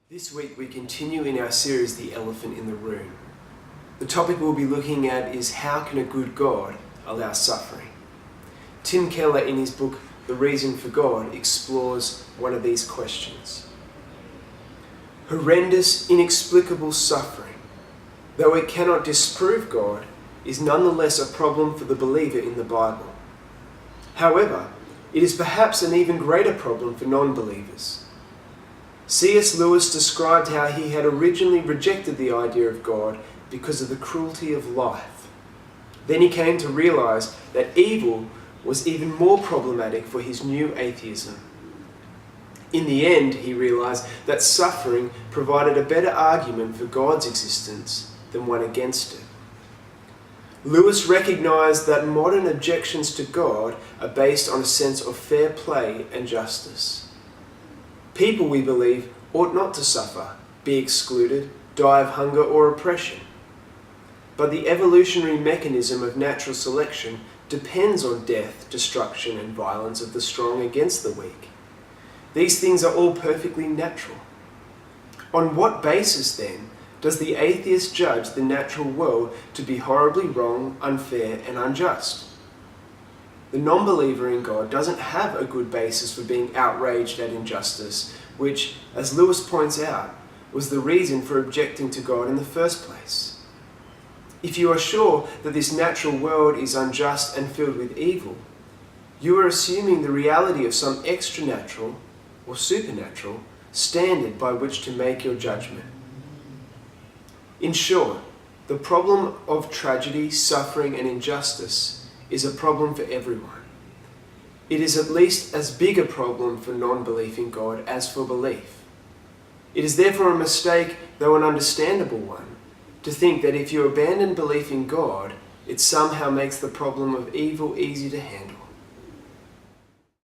This week we continue in our series, The Elephant in the Room. The topic we'll be looking at is how can a good God allow suffering? Tim Keller, in his book, The Reason for God, explores one of these questions. Horrendous, inexplicable suffering, though it cannot disprove God, is nonetheless a problem for the believer in the Bible. However, it is perhaps an even greater problem for non-believers. C.S. Lewis described how he had originally rejected the idea of God because of the cruelty of life. Then he came to realize that evil was even more problematic for his new atheism. In the end, he realized that suffering provided a better argument for God's existence than one against it. Lewis recognized that modern objections to God are based on a sense of fair play and justice. People, we believe, ought not to suffer, be excluded, die of hunger or oppression. But the evolutionary mechanism of natural selection depends on death, destruction, and violence of the strong against the weak. These things are all perfectly natural. On what basis, then, does the atheist judge the natural world to be horribly wrong, unfair, and unjust? The non-believer in God doesn't have a good basis for being outraged at injustice, which, as Lewis points out, was the reason for objecting to God in the first place. If you are sure that this natural world is unjust and filled with evil, you are assuming the reality of some extranatural or supernatural standard by which to make your judgment. In short, the problem of tragedy, suffering, and injustice is a problem for everyone. It is at least as big a problem for non-belief in God as for belief. It is therefore a mistake, though an understandable one, to think that if you abandon belief in God, it somehow makes the problem of evil easy to handle.